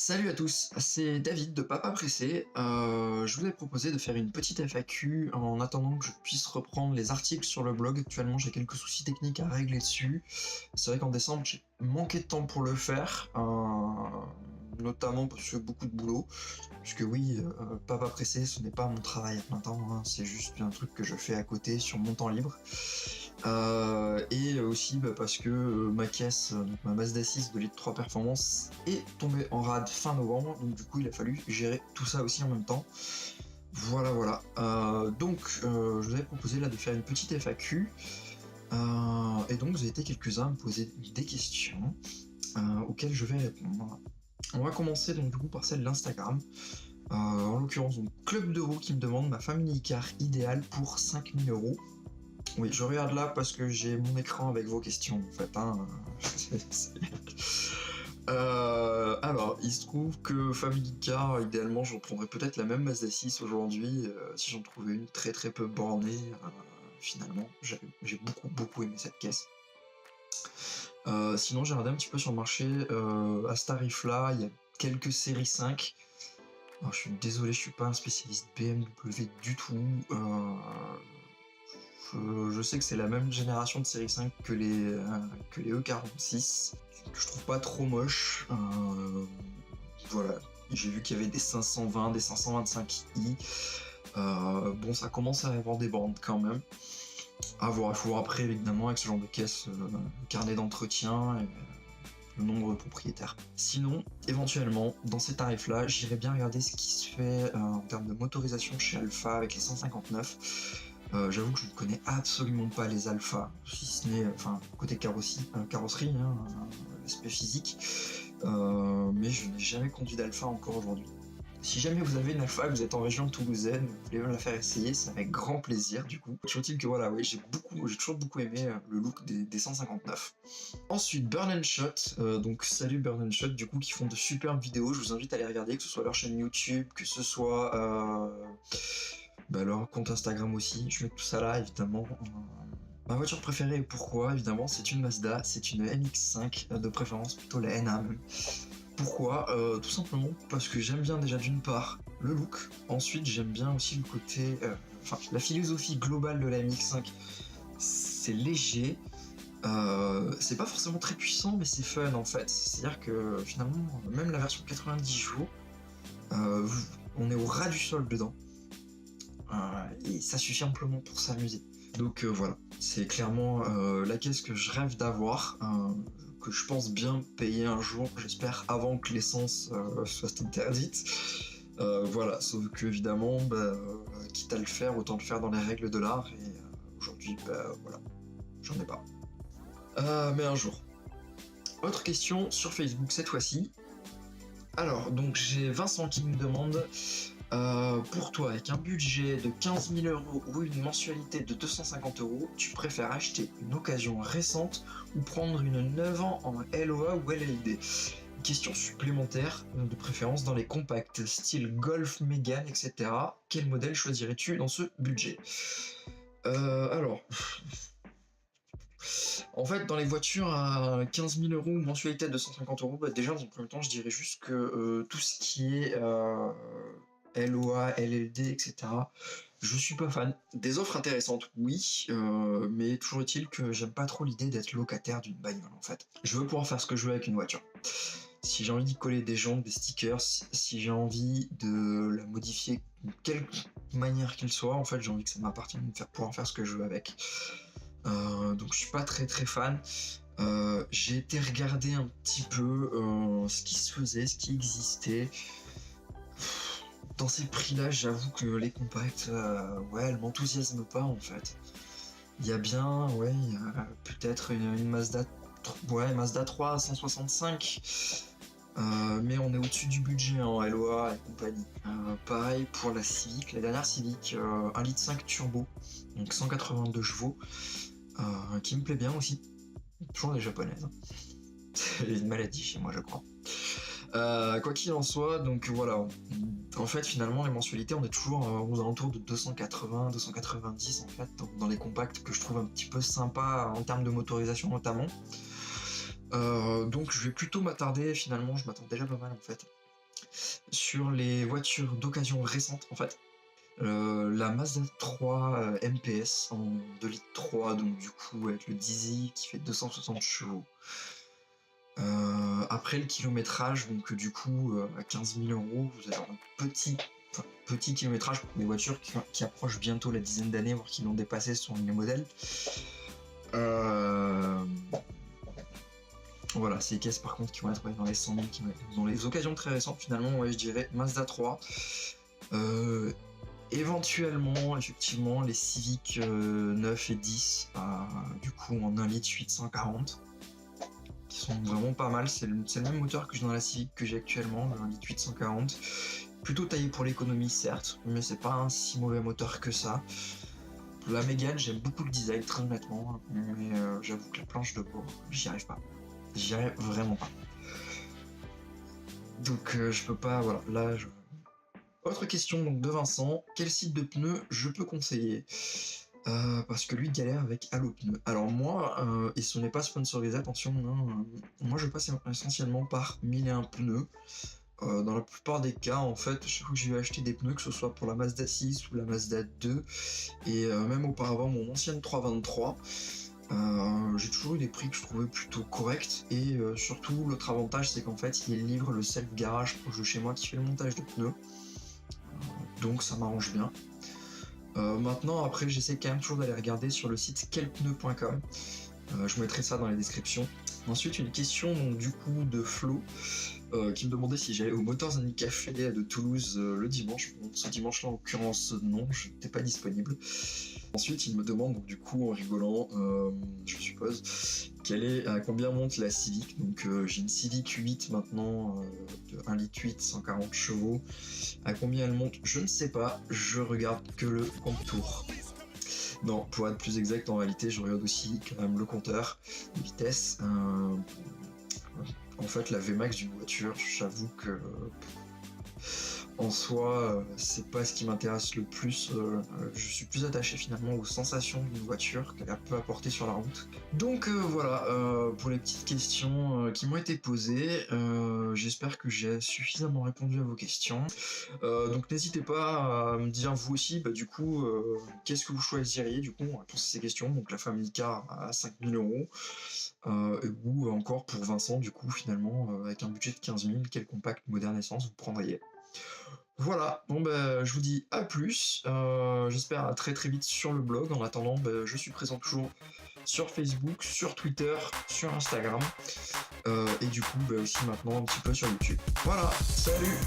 Salut à tous, c'est David de Papa Pressé. Je vous ai proposé de faire une petite FAQ en attendant que je puisse reprendre les articles sur le blog. Actuellement, j'ai quelques soucis techniques à régler dessus. C'est vrai qu'en décembre, j'ai manqué de temps pour le faire, notamment parce que beaucoup de boulot. Puisque oui, Papa Pressé, ce n'est pas mon travail à plein temps, hein, c'est juste un truc que je fais à côté sur mon temps libre. Et aussi parce que ma caisse, ma Mazda 6 de Elite 3 Performance est tombée en rade fin novembre, donc du coup il a fallu gérer tout ça aussi en même temps. Voilà. Donc je vous avais proposé là de faire une petite FAQ, et donc vous avez été quelques-uns à me poser des questions auxquelles je vais répondre. On va commencer donc du coup par celle de l'Instagram. En l'occurrence donc Club d'Euro qui me demande ma family car idéale pour 5000 euros. Oui, je regarde là parce que j'ai mon écran avec vos questions en fait. Alors, il se trouve que Family Car, idéalement, j'en prendrais peut-être la même Mazda 6 aujourd'hui, si j'en trouvais une très peu bornée. Finalement, j'ai beaucoup aimé cette caisse. Sinon, j'ai regardé un petit peu sur le marché. À ce tarif-là, il y a quelques séries 5. Alors, je suis désolé, je suis pas un spécialiste BMW du tout. Je sais que c'est la même génération de série 5 que les E46, que je trouve pas trop moche. Voilà, j'ai vu qu'il y avait des 520, des 525i. Bon, ça commence à avoir des bornes quand même. À voir, il faut voir après évidemment avec ce genre de caisse, le carnet d'entretien et le nombre de propriétaires. Sinon, éventuellement, dans ces tarifs-là, j'irais bien regarder ce qui se fait en termes de motorisation chez Alpha avec les 159. J'avoue que je ne connais absolument pas les alphas, si ce n'est, côté carrosserie, l'aspect physique, mais je n'ai jamais conduit d'alpha encore aujourd'hui. Si jamais vous avez une alpha, que vous êtes en région toulousaine, vous voulez me la faire essayer, c'est avec grand plaisir du coup. Je trouve que voilà, oui, j'ai toujours beaucoup aimé le look des 159. Ensuite, Burn & Shot, donc salut Burn & Shot, du coup, qui font de superbes vidéos, je vous invite à les regarder, que ce soit leur chaîne YouTube, que ce soit leur compte Instagram aussi, je mets tout ça là évidemment. Ma voiture préférée, pourquoi évidemment, c'est une Mazda, c'est une MX-5, de préférence plutôt la NA même. Pourquoi tout simplement parce que j'aime bien déjà d'une part le look, ensuite j'aime bien aussi le côté, la philosophie globale de la MX-5, c'est léger, c'est pas forcément très puissant mais c'est fun en fait, c'est-à-dire que finalement même la version 90 chevaux, on est au ras du sol dedans. Et ça suffit amplement pour s'amuser. Donc voilà, c'est clairement la caisse que je rêve d'avoir, que je pense bien payer un jour, j'espère avant que l'essence soit interdite. Voilà, sauf que évidemment, quitte à le faire, autant le faire dans les règles de l'art, et aujourd'hui, voilà, j'en ai pas. Mais un jour. Autre question sur Facebook cette fois-ci. Alors, donc j'ai Vincent qui me demande... pour toi, avec un budget de 15 000 euros ou une mensualité de 250 euros, tu préfères acheter une occasion récente ou prendre une 9 ans en LOA ou LLD? Question supplémentaire, de préférence dans les compacts, style Golf, Mégane, etc. Quel modèle choisirais-tu dans ce budget? Alors... En fait, dans les voitures à 15 000 euros ou mensualité de 250 euros, déjà, dans un premier temps, je dirais juste que tout ce qui est... LOA, LLD, etc. Je suis pas fan. Des offres intéressantes, oui, mais toujours est-il que j'aime pas trop l'idée d'être locataire d'une bagnole en fait. Je veux pouvoir faire ce que je veux avec une voiture. Si j'ai envie d'y coller des jantes, des stickers, si j'ai envie de la modifier de quelque manière qu'il soit, en fait j'ai envie que ça m'appartienne de pouvoir faire ce que je veux avec. Donc je suis pas très fan. J'ai été regarder un petit peu ce qui se faisait, ce qui existait. Dans ces prix-là, j'avoue que les compacts, elles m'enthousiasment pas en fait. Il y a bien, peut-être une Mazda 3 à 165, mais on est au-dessus du budget en LOA et compagnie. Pareil pour la Civic, la dernière Civic, 1,5 litre turbo, donc 182 chevaux, qui me plaît bien aussi. Toujours les japonaises. C'est une maladie chez moi, je crois. Quoi qu'il en soit, donc voilà. En fait, finalement, les mensualités, on est toujours aux alentours de 280, 290 en fait, dans les compacts que je trouve un petit peu sympa en termes de motorisation notamment. Donc je vais plutôt m'attarder, finalement, je m'attends déjà pas mal en fait, sur les voitures d'occasion récentes en fait. La Mazda 3 MPS en 2 litres 3, donc du coup avec le diesel qui fait 260 chevaux. Après le kilométrage, donc du coup à 15 000 euros, vous avez un petit kilométrage pour des voitures qui approchent bientôt la dizaine d'années, voire qui l'ont dépassé sur les modèles. Voilà, c'est les caisses par contre qui vont être dans les 100 000, dans les occasions très récentes finalement, ouais, je dirais Mazda 3. Éventuellement, effectivement, les Civic 9 et 10, du coup en 1 litre 8 140, qui sont vraiment pas mal. C'est le même moteur que j'ai dans la Civic que j'ai actuellement, le 1 litre 8 140. Plutôt taillé pour l'économie, certes, mais c'est pas un si mauvais moteur que ça. La Mégane, j'aime beaucoup le design, très honnêtement, mais j'avoue que la planche de bord, j'y arrive pas. J'y arrive vraiment pas. Donc je peux pas, voilà, là je... Autre question donc de Vincent, quel site de pneus je peux conseiller? Parce que lui galère avec Allopneus. Alors moi, et ce n'est pas sponsorisé, attention, hein, moi je passe essentiellement par 1001 pneus. Dans la plupart des cas, en fait, chaque fois que j'ai acheté des pneus, que ce soit pour la Mazda 6 ou la Mazda 2, et même auparavant mon ancienne 323, j'ai toujours eu des prix que je trouvais plutôt corrects, et surtout l'autre avantage c'est qu'en fait il livre le self-garage proche de chez moi qui fait le montage de pneus, donc ça m'arrange bien. Maintenant, après, j'essaie quand même toujours d'aller regarder sur le site quelpneu.com. Je mettrai ça dans la description. Ensuite, une question donc, du coup de Flo qui me demandait si j'allais au Motors and Café de Toulouse le dimanche. Bon, ce dimanche-là, en l'occurrence, non, je n'étais pas disponible. Ensuite, il me demande, donc, du coup, en rigolant, je suppose, à combien monte la Civic. Donc, j'ai une Civic 8 maintenant, de 1 litre 8, 140 chevaux. À combien elle monte, je ne sais pas, je regarde que le compte-tour. Non, pour être plus exact, en réalité, je regarde aussi quand même le compteur de vitesse. En fait, la Vmax d'une voiture, j'avoue que en soi, c'est pas ce qui m'intéresse le plus. Je suis plus attaché finalement aux sensations d'une voiture qu'elle peut apporter sur la route. Donc voilà, pour les petites questions qui m'ont été posées, j'espère que j'ai suffisamment répondu à vos questions. Donc n'hésitez pas à me dire vous aussi, du coup, qu'est-ce que vous choisiriez du coup en réponse à ces questions. Donc la Family Car à 5 000 euros, ou encore pour Vincent, du coup, finalement, avec un budget de 15 000, quel compact moderne essence vous prendriez? Voilà, bon je vous dis à plus, j'espère à très très vite sur le blog. En attendant, je suis présent toujours sur Facebook, sur Twitter, sur Instagram, et du coup aussi maintenant un petit peu sur YouTube. Voilà, salut!